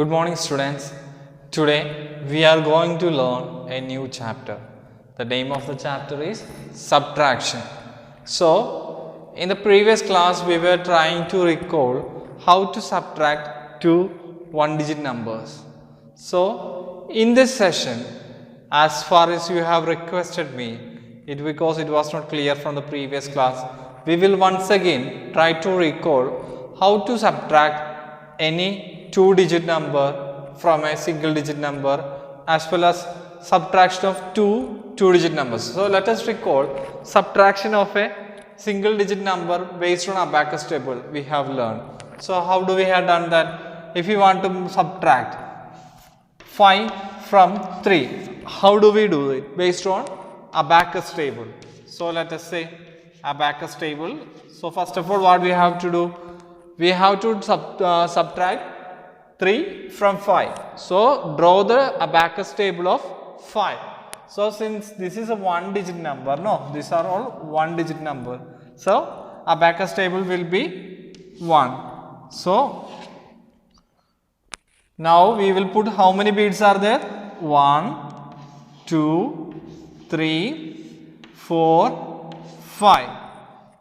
Good morning, students. Today we are going to learn a new chapter. The name of the chapter is subtraction. So, in the previous class we were trying to recall how to subtract two one-digit numbers. So, in this session, as far as you have requested me, because it was not clear from the previous class, we will once again try to recall how to subtract any two-digit number from a single-digit number as well as subtraction of two-digit numbers. So, let us recall subtraction of a single-digit number based on Backus table we have learned. So, how do we have done that? If we want to subtract 5 from 3, how do we do it? Based on Backus table. So, let us say Backus table. So, first of all, what we have to do? We have to subtract 3 from 5. So, draw the Backus table of 5. So, since this is a one digit number, these are all one digit number. So, Backus table will be 1. So, now we will put how many beads are there? 1, 2, 3, 4, 5.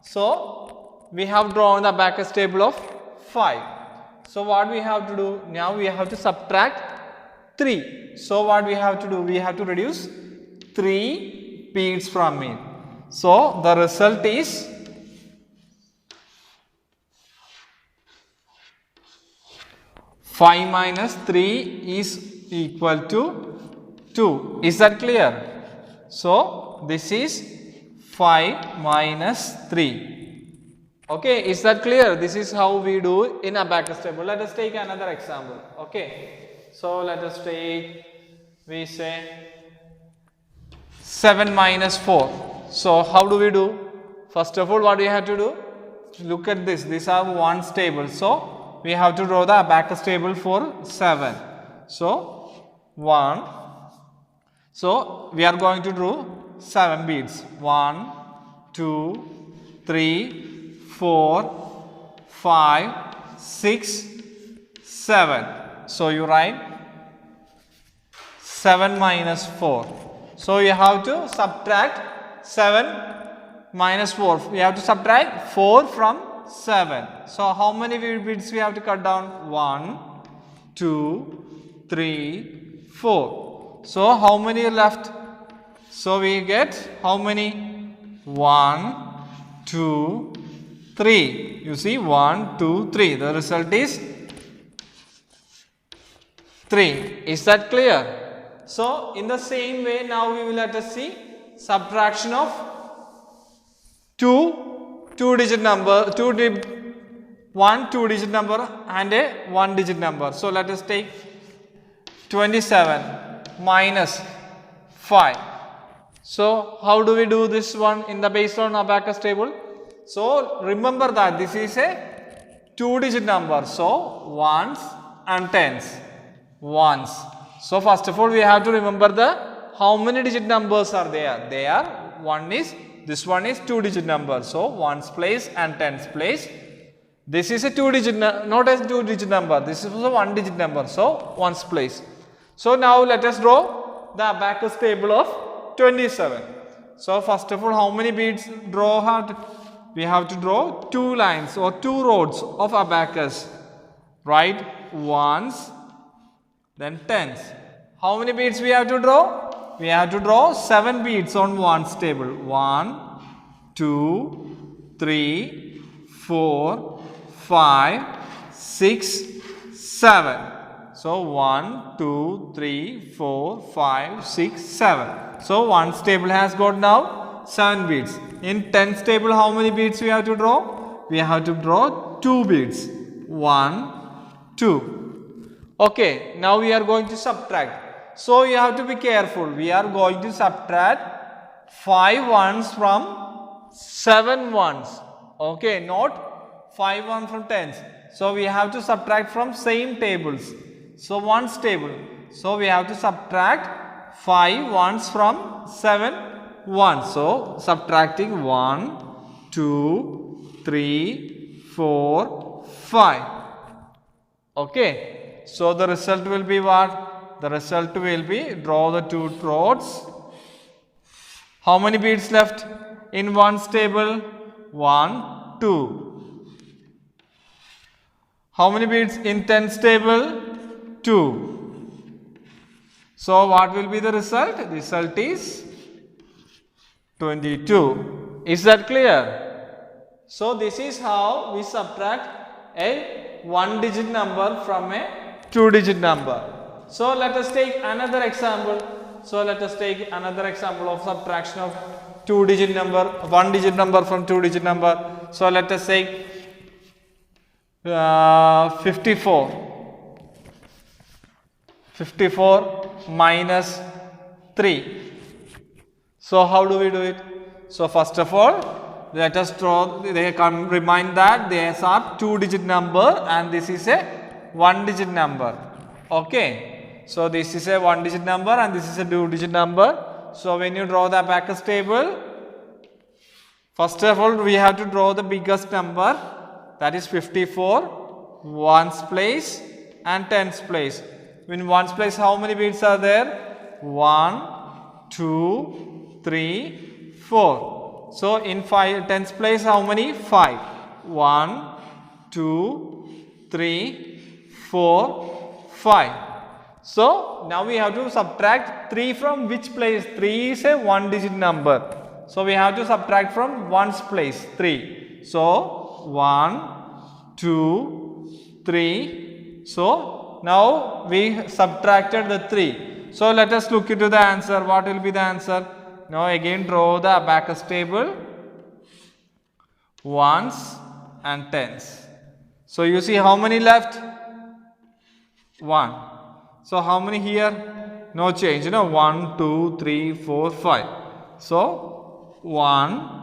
So, we have drawn the Backus table of 5. So, what we have to do? Now we have to subtract 3. So, what we have to do? We have to reduce 3 beads from it. So, the result is 5 minus 3 is equal to 2. Is that clear? So, this is 5 minus 3. Okay, is that clear? This is how we do in a Backus table. Let us take another example. Okay, so let us take, we say 7 minus 4. So, how do we do? First of all, what we have to do? Look at this. These are ones table. So, we have to draw the Backus table for 7. So, 1. So, we are going to draw 7 beads. 1, 2, 3, 4, 5, 6, 7. So, you write 7 minus 4. So, you have to subtract 7 minus 4. We have to subtract 4 from 7. So, how many beads we have to cut down? 1, 2, 3, 4. So, how many left? So, we get how many? 1, 2, 3. You see 1, 2, 3. The result is 3. Is that clear? So, in the same way, now we will let us see subtraction of two-digit number, one two-digit number and a one-digit number. So, let us take 27 minus 5. So, how do we do this one in the based on Backus table? So, remember that this is a two-digit number. So, ones and tens. Ones. So, first of all, we have to remember how many digit numbers are there. This one is two-digit number. So, ones place and tens place. This is a two-digit, not a two-digit number. This is a one-digit number. So, ones place. So, now let us draw the Backus table of 27. So, first of all, how many beads we have to draw 2 lines or 2 rows of Backus. Right? Ones, then tens. How many beads we have to draw? We have to draw 7 beads on ones table. 1, 2, 3, 4, 5, 6, 7. So, 1, 2, 3, 4, 5, 6, 7. So, ones table has got now 7 beads. In tens table, how many beads we have to draw? We have to draw 2 beads. 1, 2. Okay, now we are going to subtract. So, you have to be careful. We are going to subtract 5 ones from 7 ones. Okay, not 5 ones from tens. So, we have to subtract from same tables. So, ones table. So, we have to subtract 5 ones from 7 ones. So, subtracting 1, 2, 3, 4, 5. Okay. So the result will be what? The result will be, draw the two rods. How many beads left in ones table? 1, 2. How many beads in tens table? 2. So what will be the result? The result is 22. Is that clear? So this is how we subtract a 1-digit number from a 2-digit number. So let us take another example. So let us take another example of subtraction of 2-digit number, 1-digit number from 2-digit number. So let us take 54. 54 minus 3. So how do we do it? So first of all, let us draw, remind that these are 2-digit number and this is a 1-digit number. Okay. So this is a 1-digit number and this is a 2-digit number. So when you draw the Backus table, first of all we have to draw the biggest number, that is 54, ones place and tens place. In ones place, how many beads are there? 1, 2, 3, 4. So in tens place, how many? 5. 1, 2, 3, 4, 5. So now we have to subtract 3 from which place? 3 is a 1-digit number. So we have to subtract from ones place, 3. So 1, 2, 3. So now we subtracted the 3. So let us look into the answer. What will be the answer? Now again draw the Backus table, ones and tens. So you see how many left? 1. So how many here? No change, 1, 2, 3, 4, 5. So 1,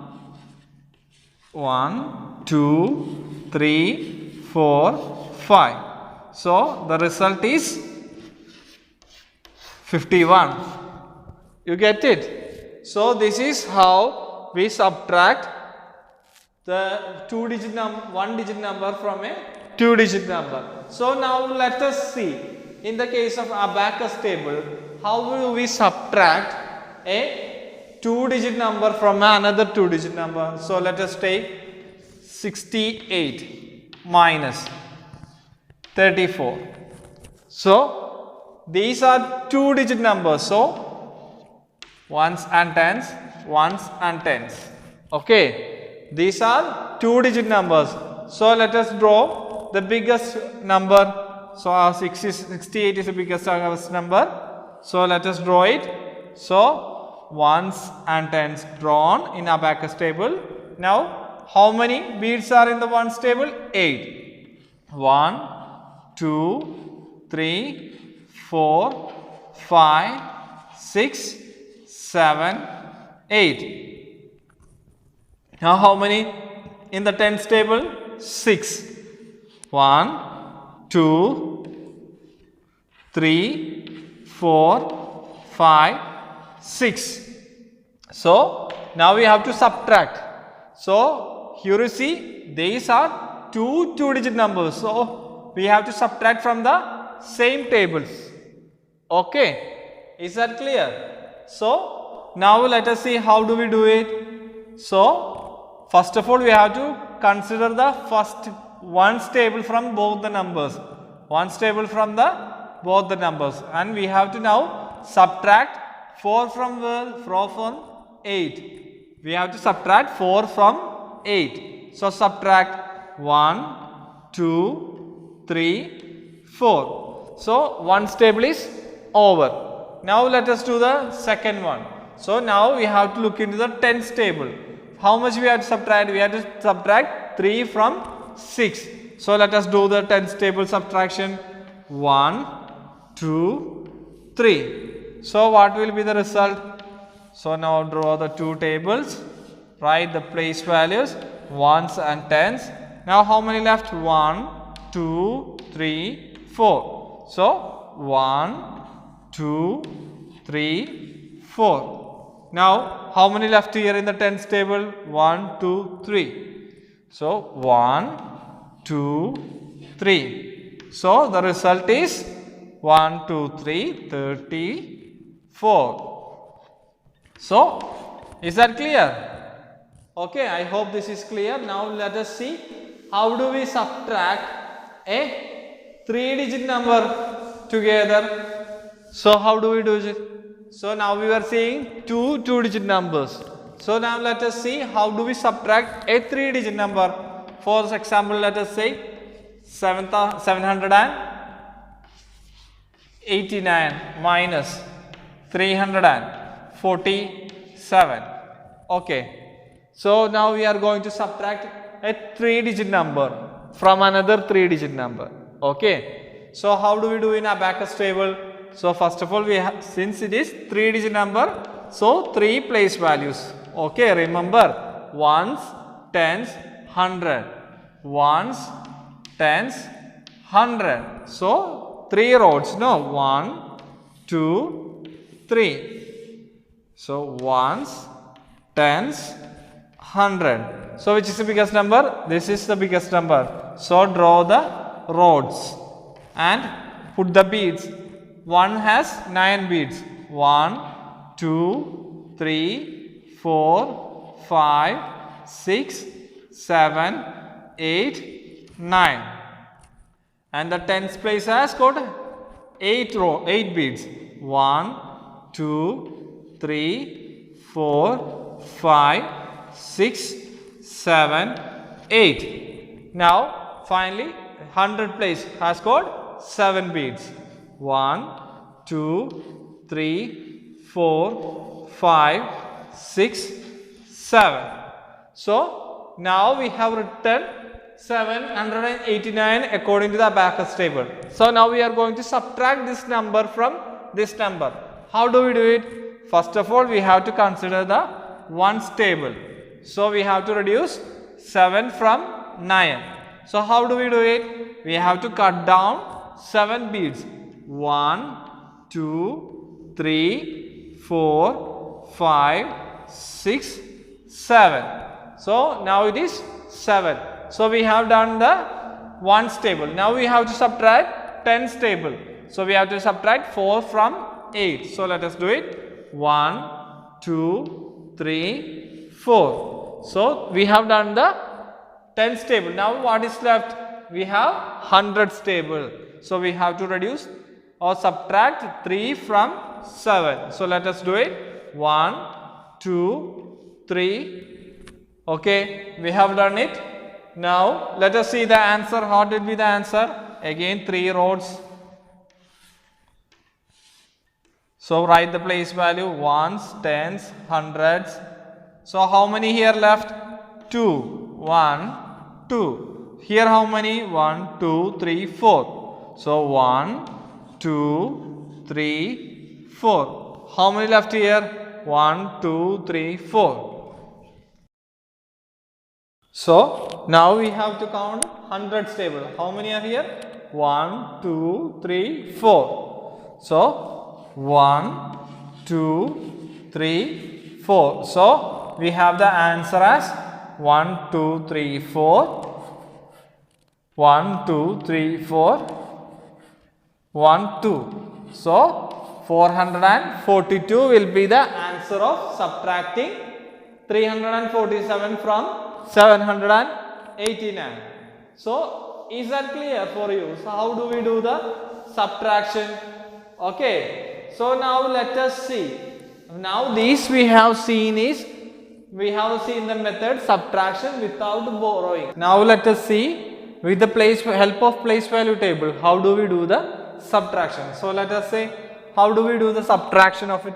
2, 3, 4, 5. So the result is 51. You get it? So this is how we subtract the 2-digit number, 1-digit number from a 2-digit number. So now let us see, in the case of a Backus table, how will we subtract a 2-digit number from another 2-digit number. So let us take 68 minus 34. So these are 2-digit numbers. So ones and tens, ones and tens. Okay, these are 2-digit numbers. So let us draw the biggest number. So our 68 is the biggest number. So let us draw it. So ones and tens drawn in our Backus table. Now how many beads are in the ones table? 8. 1, 2, 3, 4, 5, 6, 7, 8. Now how many in the tens table? 6. 1, 2, 3, 4, 5, 6. So now we have to subtract. So here you see these are 2-digit numbers. So we have to subtract from the same tables. Okay, is that clear? So now let us see how do we do it. So first of all we have to consider the first ones table from both the numbers. Ones table from both the numbers, and we have to now subtract 4 from 8. We have to subtract 4 from 8. So subtract 1, 2, 3, 4. So ones table is over. Now let us do the second one. So now we have to look into the tens table. How much we have to subtract? We have to subtract 3 from 6. So let us do the tens table subtraction. 1, 2, 3. So what will be the result? So now draw the two tables. Write the place values, ones and tens. Now how many left? 1, 2, 3, 4. So 1, 2, 3, 4. Now how many left here in the tens table? 1, 2, 3. So 1, 2, 3. So the result is 1, 2, 3, 34. So is that clear? Okay, I hope this is clear. Now let us see how do we subtract a 3-digit number together. So how do we do it? So now we are seeing two 2-digit numbers. So now let us see how do we subtract a 3-digit number. For example, let us say 789 minus 347. Okay. So now we are going to subtract a 3-digit number from another 3-digit number. Okay. So how do we do in a Backus table? So first of all, we have, since it is 3-digit number, so 3 place values. Okay, remember ones, tens, 100. Ones, tens, 100. So 3 rows. No, 1, 2, 3. So ones, tens, 100. So which is the biggest number? This is the biggest number. So draw the rods and put the beads. One has 9 beads. 1, 2, 3, 4, 5, 6, 7, 8, 9. And the tens place has got 8 beads. 1, 2, 3, 4, 5, 6, 7, 8. Now finally 100 place has got 7 beads. 1, 2, 3, 4, 5, 6, 7. So now we have written 789 according to the Backus table. So now we are going to subtract this number from this number. How do we do it? First of all, we have to consider the ones table. So we have to reduce 7 from 9. So how do we do it? We have to cut down 7 beads. 1, 2, 3, 4, 5, 6, 7. So now it is 7. So we have done the ones table. Now we have to subtract tens table. So we have to subtract 4 from 8. So let us do it. 1, 2, 3, 4. So we have done the tens table. Now what is left? We have hundreds table. So we have to reduce or subtract 3 from 7. So let us do it. 1, 2, 3. Okay, we have done it. Now let us see the answer. What will be the answer? Again 3 rows. So write the place value ones, tens, hundreds. So how many here left? 2. 1, 2. Here how many? 1, 2, 3, 4. So 1, 2, 3, 4. How many left here? 1, 2, 3, 4. So now we have to count hundreds table. How many are here? 1, 2, 3, 4. So 1, 2, 3, 4. So we have the answer as 1, 2, 3, 4. 1, 2, 3, 4. 1, 2. So 442 will be the answer of subtracting 347 from 789. So is that clear for you? So how do we do the subtraction? Okay. So now let us see. Now this we have seen the method subtraction without borrowing. Now let us see with the help of place value table how do we do the subtraction. So let us say how do we do the subtraction of a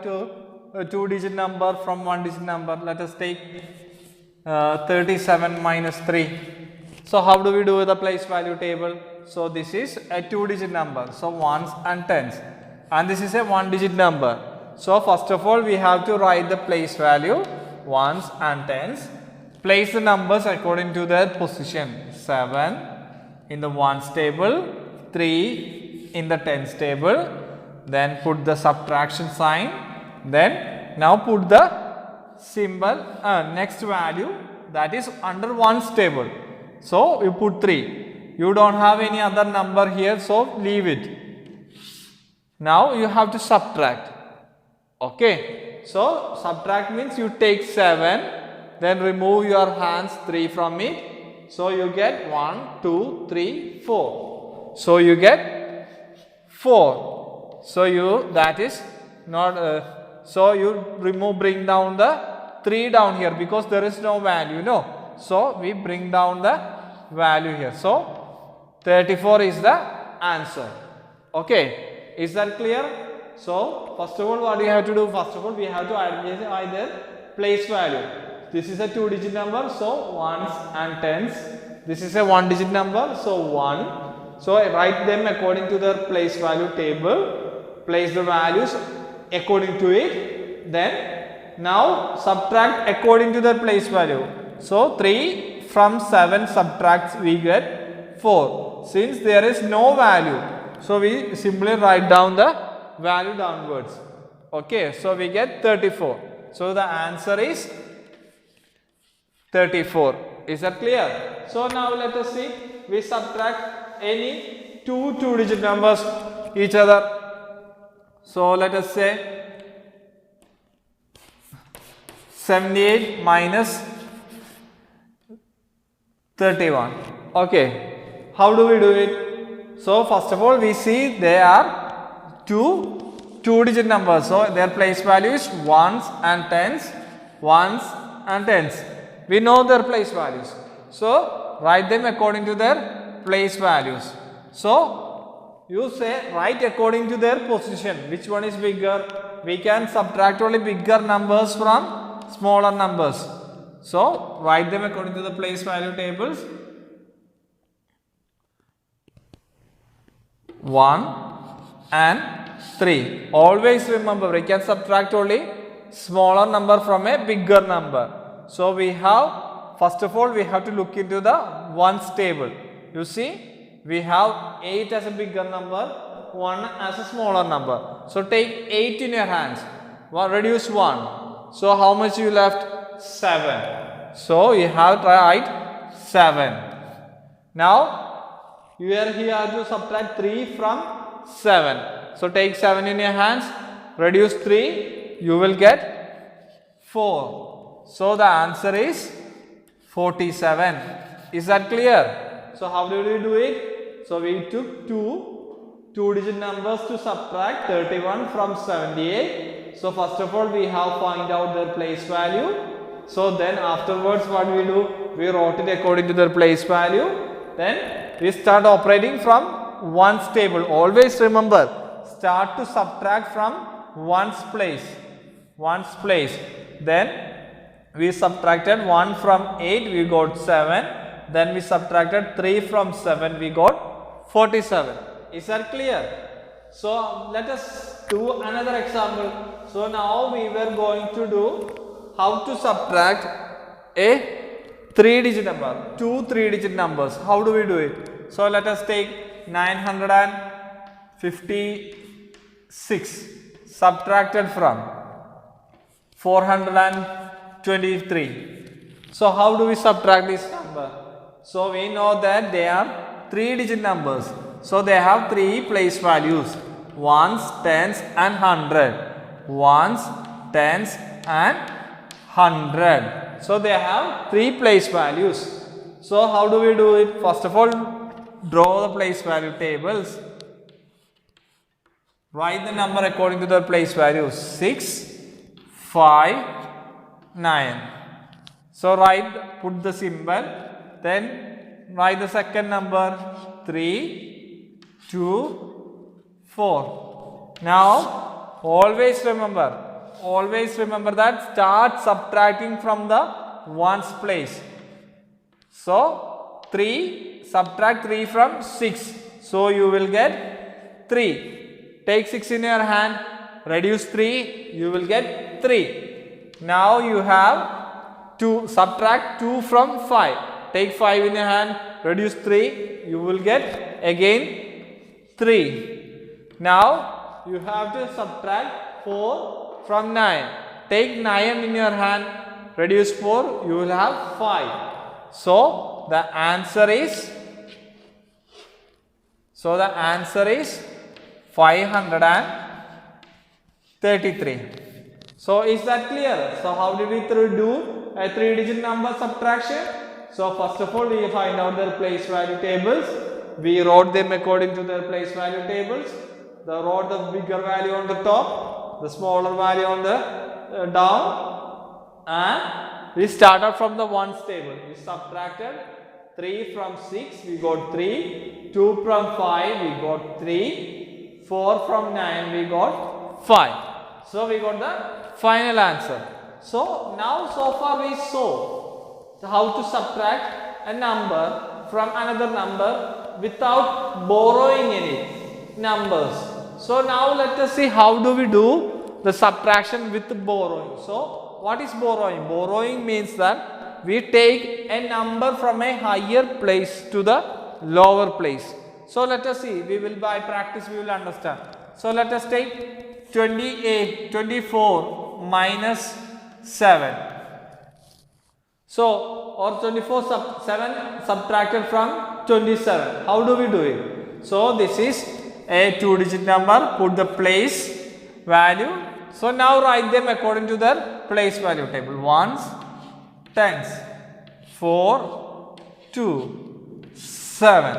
2-digit number from 1-digit number. Let us take 37 minus 3. So how do we do the place value table? So this is a 2-digit number. So ones and tens. And this is a 1-digit number. So first of all we have to write the place value ones and tens. Place the numbers according to their position. 7 in the ones table, 3 in the tens table. Then put the subtraction sign. Then now put the symbol next value that is under ones table. So you put 3. You don't have any other number here, so leave it. Now you have to subtract. Okay. So subtract means you take 7, then remove your hands 3 from it. So you get 1, 2, 3, 4. So you get 4. So you that is not. So you bring down the 3 down here because there is no value. No. So we bring down the value here. So 34 is the answer. Okay. Is that clear? So first of all, what do you have to do? First of all, we have to identify their place value. This is a 2-digit number, so ones and tens. This is a 1-digit number, so 1. So write them according to their place value table. Place the values according to it. Then now subtract according to their place value. So 3 from 7 subtracts we get 4. Since there is no value, so we simply write down the value downwards. Okay, so we get 34. So the answer is 34. Is that clear? So now let us see. We subtract any two 2-digit numbers each other. So let us say 78 minus 31. Okay, how do we do it? So first of all, we see there are two 2-digit numbers. So their place value is ones and tens. Ones and tens. We know their place values. So write them according to their place values. So you say write according to their position. Which one is bigger? We can subtract only bigger numbers from smaller numbers. So write them according to the place value tables. 1 and 3. Always remember, we can subtract only smaller number from a bigger number. So we have, first of all, we have to look into the ones table. You see, we have 8 as a bigger number, 1 as a smaller number. So take 8 in your hands. Reduce 1. So how much you left? 7. So you have to write 7. Now you are here to subtract 3 from 7. So take 7 in your hands, reduce 3, you will get 4. So the answer is 47. Is that clear? So how did we do it? So we took two 2-digit numbers to subtract 31 from 78. So first of all, we have find out their place value. So then afterwards, what we do? We wrote it according to their place value. Then we start operating from ones table. Always remember, start to subtract from ones place. Then we subtracted 1 from 8, we got 7. Then we subtracted 3 from 7, we got 47. Is that clear? So let us do another example. So now we were going to do how to subtract a 3-digit number, two 3-digit numbers. How do we do it? So let us take 956 subtracted from 423. So how do we subtract this number? So we know that they are 3-digit numbers. So they have 3 place values, ones, tens and 100. Ones, tens and 100. So they have 3 place values. So how do we do it? First of all, draw the place value tables. Write the number according to the place values. 6, 5, 9. So put the symbol. Then write the second number. 3, 2, 4. Now always remember that start subtracting from the ones place. So 3, subtract 3 from 6. So you will get 3. Take 6 in your hand, reduce 3, you will get 3. Now you have to subtract 2 from 5. Take 5 in your hand, reduce 3, you will get again 3. Now you have to subtract 4 from 9. Take 9 in your hand, reduce 4, you will have 5. So the answer is So the answer is 533. So is that clear? So how did we do a 3-digit number subtraction? So first of all we find out their place value tables. We wrote them according to their place value tables. They wrote the bigger value on the top, the smaller value on the down, and we started from the ones table. We subtracted 3 from 6, we got 3, 2 from 5, we got 3, 4 from 9, we got 5. So we got the final answer. So now so far we saw how to subtract a number from another number without borrowing any numbers. So now let us see how do we do the subtraction with borrowing. So what is borrowing? Borrowing means that we take a number from a higher place to the lower place. So let us see, we will by practice we will understand. So let us take 24 minus 7. So or 7 subtracted from 27. How do we do it? So this is a 2-digit number, put the place value. So now write them according to their place value table. Ones, tens, 4, 2, 7.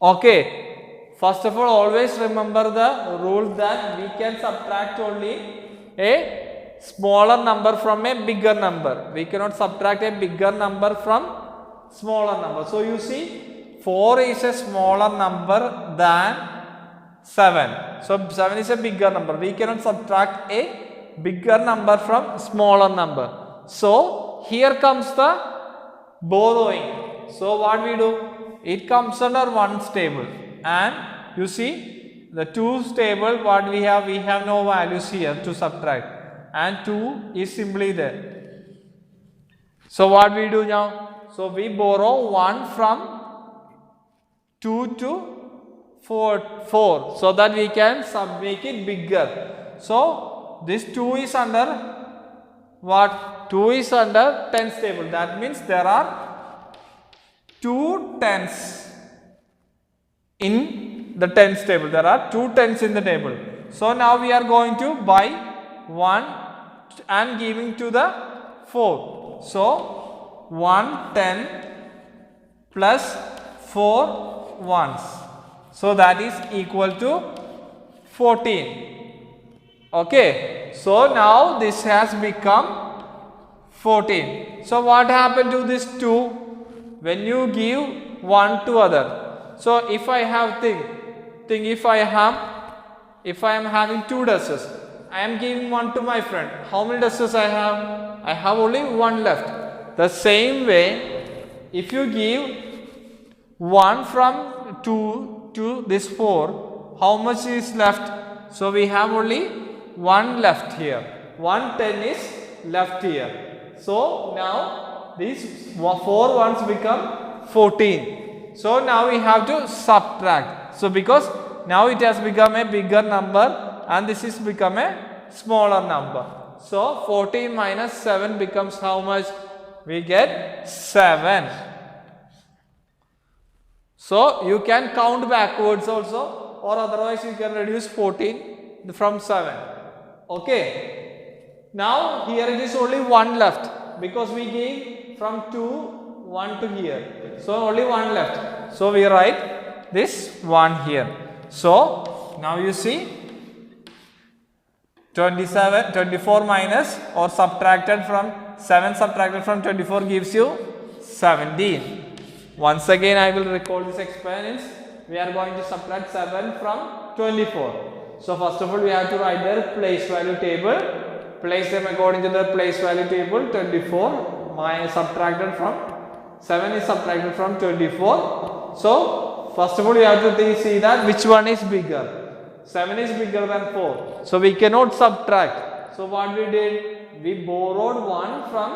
Okay. First of all, always remember the rule that we can subtract only a smaller number from a bigger number. We cannot subtract a bigger number from smaller number. So you see, 4 is a smaller number than 7. So 7 is a bigger number. We cannot subtract a bigger number from smaller number. So here comes the borrowing. So what we do? It comes under ones table, and you see the twos table, what we have no values here to subtract, and 2 is simply there. So what we do now? So we borrow 1 from 2 to 4 so that we can make it bigger. So this 2 is under what? 2 is under tens table. That means there are 2 tens in the tens table. There are 2 tens in the table. So now we are going to buy 1 and giving to the 4. So 1 10 plus 4 ones. So that is equal to 14. Okay. So now this has become 14. So what happened to this 2? When you give 1 to other. So if I have if I am having 2 dusters, I am giving 1 to my friend. How many dusters I have? I have only 1 left. The same way, if you give 1 from 2 to this 4, how much is left? So we have only 1 left here. 1 10 is left here. So now these 4 ones become 14. So now we have to subtract. So because now it has become a bigger number and this is become a smaller number. So 14 minus 7 becomes how much? We get 7. So you can count backwards also, or otherwise you can reduce 14 from 7. Okay. Now here it is only 1 left because we gave from 2 1 to here. So only 1 left. So we write this 1 here. So now you see 24 minus or subtracted from 7 subtracted from 24 gives you 17. Once again I will recall this experiments. We are going to subtract 7 from 24. So first of all we have to write their place value table. Place them according to the place value table. 24 minus subtracted from 7 is subtracted from 24. So first of all you have to see that which one is bigger. 7 is bigger than 4. So we cannot subtract. So what we did? We borrowed 1 from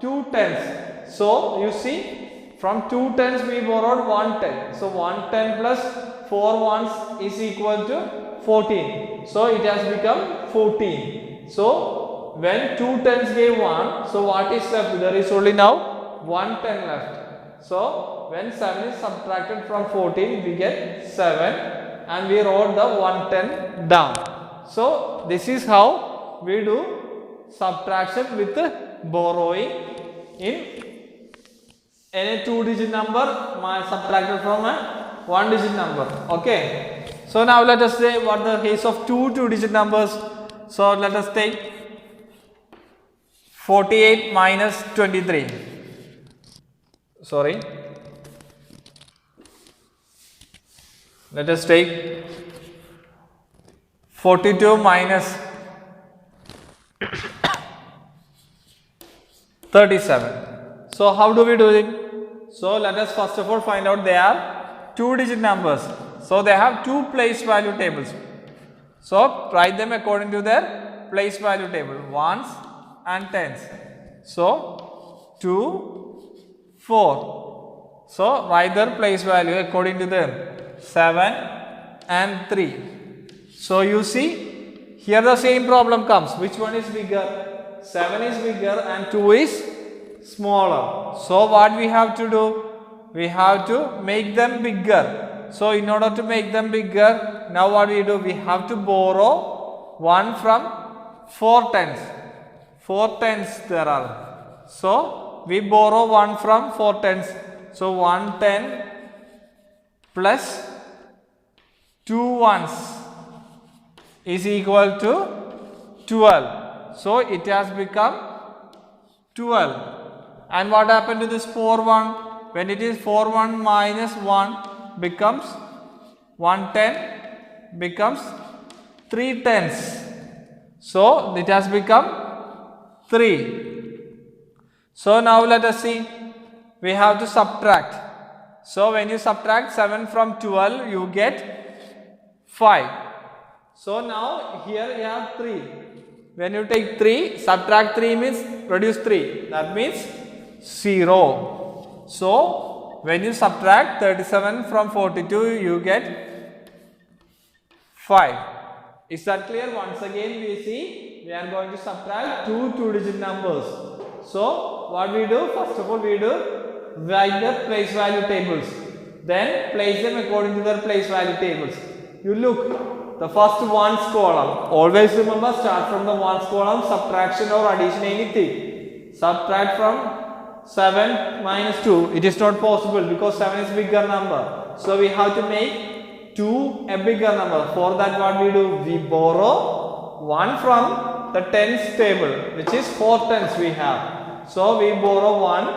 2 tens. So you see, from 2 tens we borrowed 1 10. So 1 10 plus 4 ones is equal to 14. So it has become 14. So when 2 tens gave 1, so what is left? There is only now 1 10 left. So when 7 is subtracted from 14, we get 7 and we wrote the 110 down. So this is how we do subtraction with borrowing in any 2-digit number subtracted from a 1-digit number. Okay. So now let us say what the case of two 2-digit numbers. So let us take 48 minus 23. Sorry. Let us take 42 minus 37. So how do we do it? So let us first of all find out they are 2-digit numbers. So they have two place value tables. So write them according to their place value table, ones and tens. So 2, 4. So write their place value according to them, 7 and 3. So you see here the same problem comes. Which one is bigger? 7 is bigger and 2 is smaller. So what we have to do? We have to make them bigger. So in order to make them bigger, now what we do? We have to borrow 1 from 4 tens. 4 tens there are. So we borrow 1 from 4 tens. So 110 plus 2 ones is equal to 12. So it has become 12. And what happened to this 4 1? When it is 4 1 minus 1 becomes 110 becomes 3 tens. So it has become 3. So now let us see. We have to subtract. So when you subtract 7 from 12, you get 5. So now here you have 3. When you take 3, subtract 3 means reduce 3. That means 0. So when you subtract 37 from 42, you get 5. Is that clear? Once again we see we are going to subtract two 2-digit numbers. So what we do? First of all we do write the place value tables. Then place them according to their place value tables. You look, the first ones column. Always remember, start from the ones column, subtraction or addition, anything. Subtract from 7 minus 2. It is not possible because 7 is bigger number. So we have to make 2 a bigger number. For that what we do? We borrow 1 from the tens table, which is 4 tens we have. So we borrow 1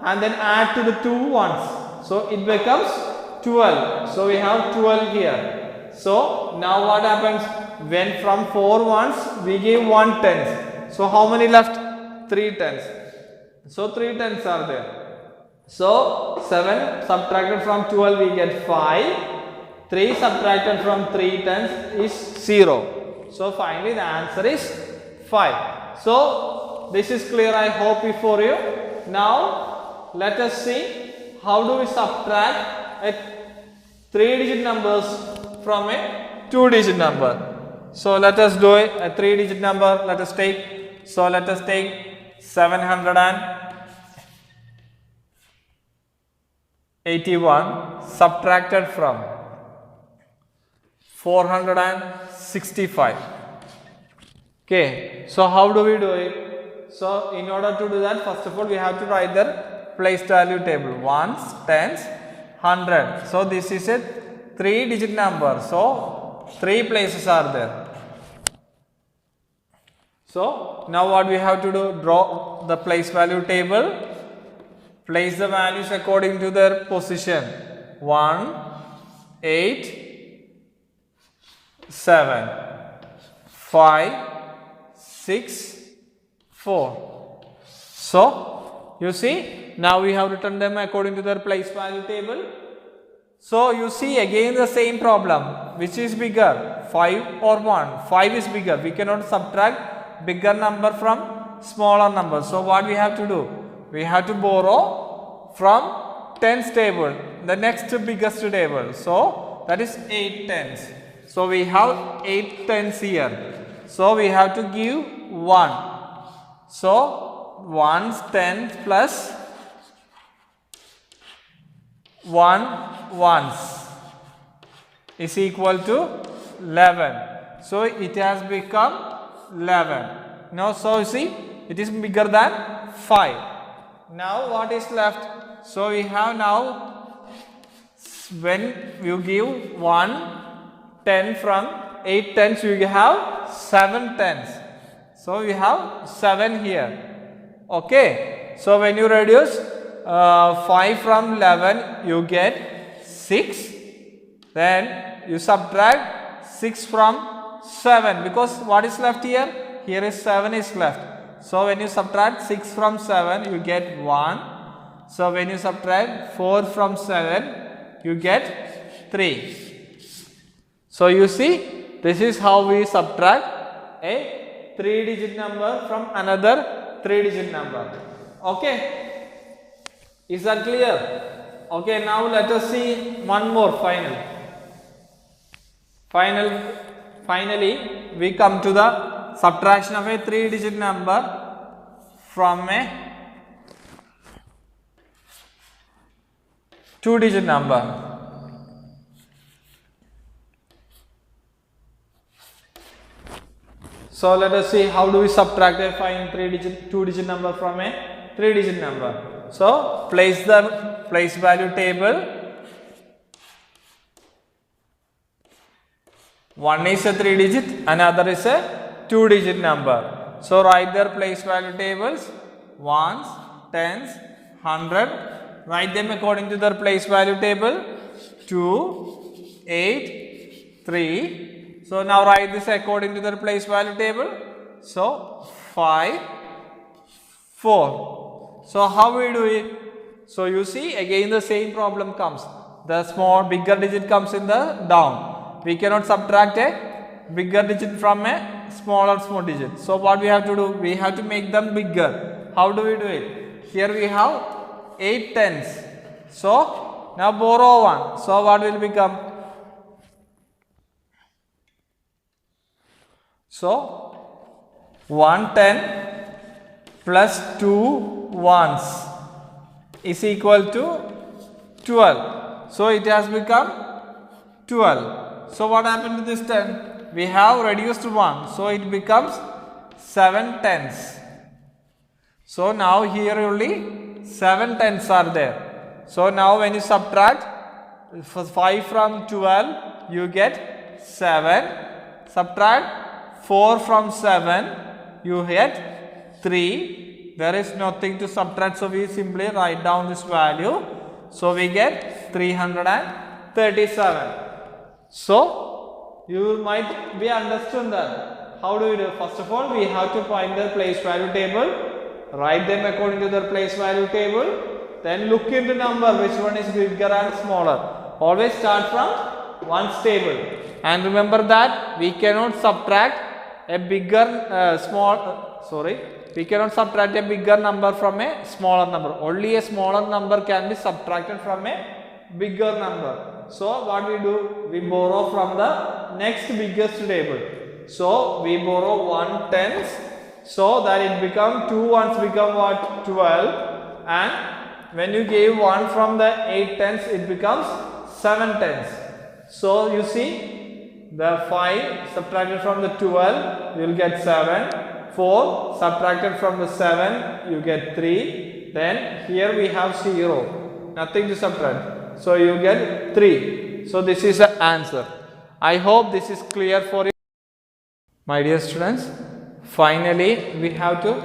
and then add to the 2 ones. So it becomes 12. So we have 12 here. So now what happens? When from 4 ones we give 1 tens. So how many left? 3 tens. So 3 tens are there. So 7 subtracted from 12 we get 5. 3 subtracted from 3 tens is 0. So finally the answer is 5. So this is clear, I hope, for you. Now let us see how do we subtract a 3-digit numbers from a 2-digit number. So let us do it, a 3-digit number. Let us take 781 subtracted from 465. Okay, so how do we do it? So in order to do that, first of all we have to write the place value table, ones, tens, 100. So this is a 3-digit number. So 3 places are there. So now what we have to do? Draw the place value table. Place the values according to their position. 1, 8, 7, 5, 6, 4. So you see, now we have written them according to their place value table. So you see again the same problem. Which is bigger, 5 or 1? 5 is bigger. We cannot subtract bigger number from smaller number. So what we have to do? We have to borrow from tens table, the next biggest table. So that is 8 tens. So we have 8 tens here. So we have to give 1. So 1's 10 plus 1 ones is equal to 11. So it has become 11. Now, so you see, it is bigger than 5. Now, what is left? So we have now, when you give 1 10 from 8 tens, you have 7 tens. So you have 7 here. Okay. So when you reduce 5 from 11, you get 6. Then you subtract 6 from 7, because what is left here? Here is 7 is left. So when you subtract 6 from 7, you get 1. So when you subtract 4 from 7, you get 3. So you see, this is how we subtract a 3-digit number from another 3-digit number. Okay, is that clear? Okay, now let us see one more finally we come to the subtraction of a 3-digit number from a 2-digit number. So let us see how do we subtract a 2-digit number from a 3-digit number. So place the place value table. One is a 3-digit, another is a 2-digit number. So write their place value tables, ones, tens, 100. Write them according to their place value table, 2, 8, 3. So now write this according to their place value table. So 5, 4. So how we do it? So you see, again the same problem comes. The bigger digit comes in the down. We cannot subtract a bigger digit from a small digit. So what we have to do? We have to make them bigger. How do we do it? Here we have 8 tens. So now borrow 1. So what will become? So 1 10 plus 2 ones is equal to 12. So it has become 12. So what happened to this 10? We have reduced 1. So it becomes 7 tens. So now here only 7 tens are there. So now when you subtract 5 from 12, you get 7. Subtract 4 from 7, you get 3. There is nothing to subtract, so we simply write down this value. So we get 337. So you might be understood that. How do we do? First of all, we have to find the place value table, write them according to their place value table, then look into number which one is bigger and smaller. Always start from ones table, and remember that we cannot subtract a bigger we cannot subtract a bigger number from a smaller number. Only a smaller number can be subtracted from a bigger number. So what we do? We borrow from the next biggest table. So we borrow 1 tens, so that it become 2 ones become what? 12. And when you give 1 from the 8 tens, it becomes 7 tens. So you see, the 5 subtracted from the 12, you will get 7. 4 subtracted from the 7, you get 3. Then here we have 0, nothing to subtract. So you get 3. So this is the answer. I hope this is clear for you. My dear students, finally we have to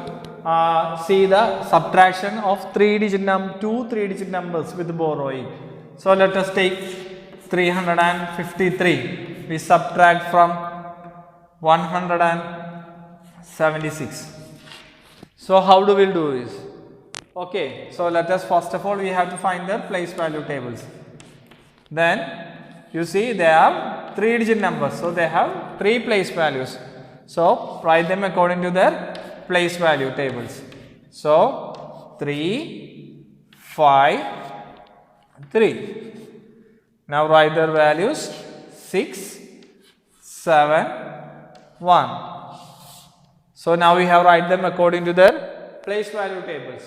see the subtraction of 2 3-digit numbers with borrowing. So let us take 353. We subtract from 176. So how do we do this? Okay, so let us first of all we have to find the place value tables. Then you see they are 3-digit numbers, so they have 3 place values. So write them according to their place value tables. So 3, 5, 3. Now write their values 6, 7, 1. So now we have write them according to their place value tables.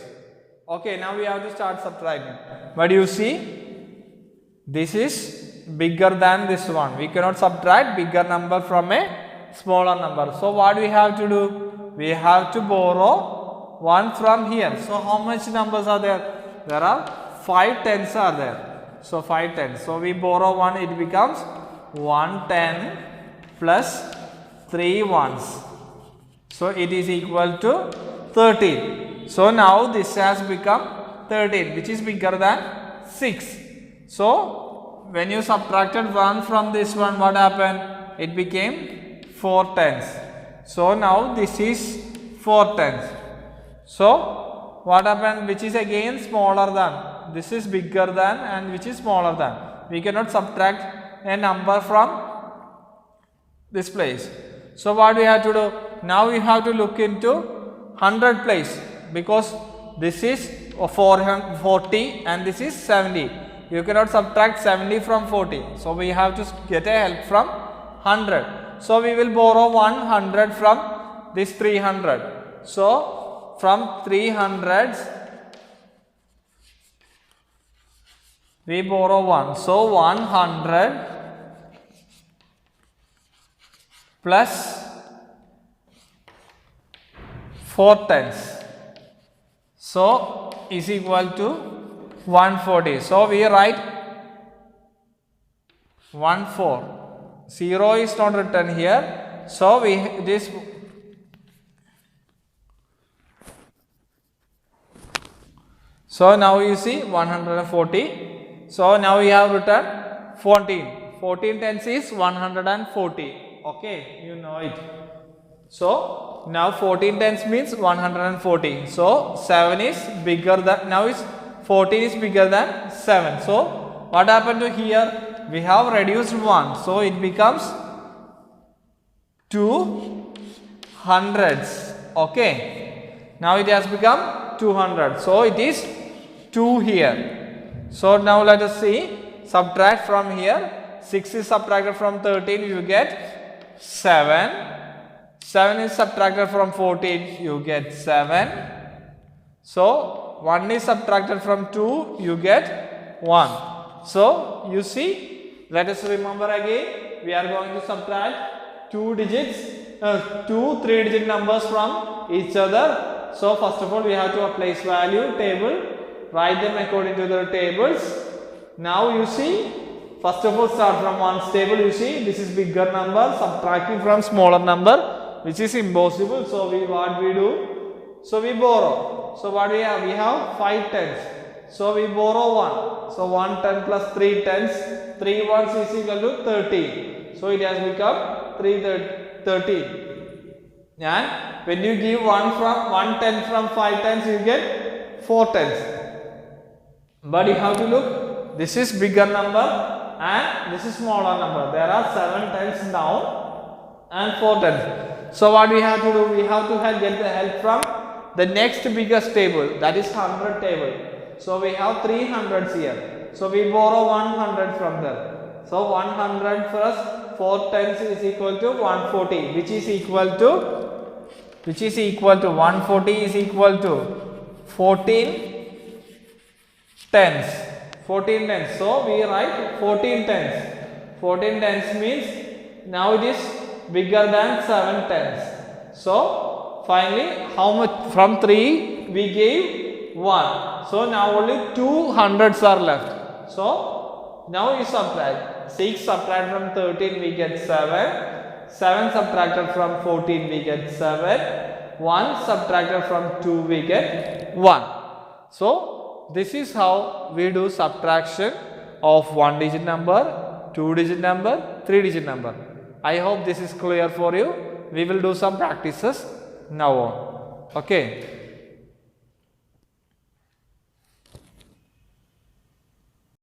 Okay, now we have to start subtracting. But you see, This is bigger than this one. We cannot subtract bigger number from a smaller number. So what we have to do? We have to borrow 1 from here. So how much numbers are there? There are 5 tens are there. So 5 tens. So we borrow 1, it becomes 110 plus 3 ones. So it is equal to 13. So now this has become 13, which is bigger than 6. So when you subtracted 1 from this one, what happened? It became 4 tens. So now this is 4 tens. So what happened? Which is again smaller than? This is bigger than and which is smaller than? We cannot subtract a number from this place. So what we have to do? Now we have to look into 100 place, because this is 440 and this is 70. You cannot subtract 70 from 40. So we have to get a help from 100. So we will borrow 100 from this 300. So from 300s we borrow 1. So 100 plus 4 tens. So is equal to 140. So we write 14. 0 is not written here. So we this. So now you see 140. So now we have written 14. 14 tens is 140. Okay, you know it. So now 14 tens means 140. So 7 is bigger than, now is 14 is bigger than 7. So what happened to here? We have reduced 1. So it becomes 2 hundreds. Okay. Now it has become 200. So it is 2 here. So now let us see. Subtract from here. 6 is subtracted from 13. You get 7. 7 is subtracted from 14, you get 7. So 1 is subtracted from 2, you get 1. So you see, let us remember again, we are going to subtract 2 3-digit numbers from each other. So first of all, we have to place value table, write them according to the tables. Now you see, first of all start from 1's table. You see, this is bigger number, subtracting from smaller number, which is impossible. So what we do? So we borrow. So what we have? We have 5 tens. So we borrow 1. So 1 10 plus 3 tens. 3 ones is equal to 13. So it has become 13. And when you give 1 10 from 5 tens, you get 4 tens. But you have to look. This is bigger number and this is smaller number. There are 7 tens down and 4 tens. So what we have to do? We have to get the help from the next biggest table, that is 100 table. So we have 300s here. So we borrow 100 from there. So 100 plus 4 tens is equal to 140, which is equal to 140 is equal to 14 tens. 14 tens. So we write 14 tens. 14 tens means now it is bigger than 7 tens. So finally, how much? From 3 we gave 1. So now only 2 hundreds are left. So now you subtract. 6 subtract from 13 we get 7. 7 subtracted from 14 we get 7. 1 subtracted from 2 we get 1. So this is how we do subtraction of 1-digit number, 2-digit number, 3-digit number. I hope this is clear for you. We will do some practices now on. Okay.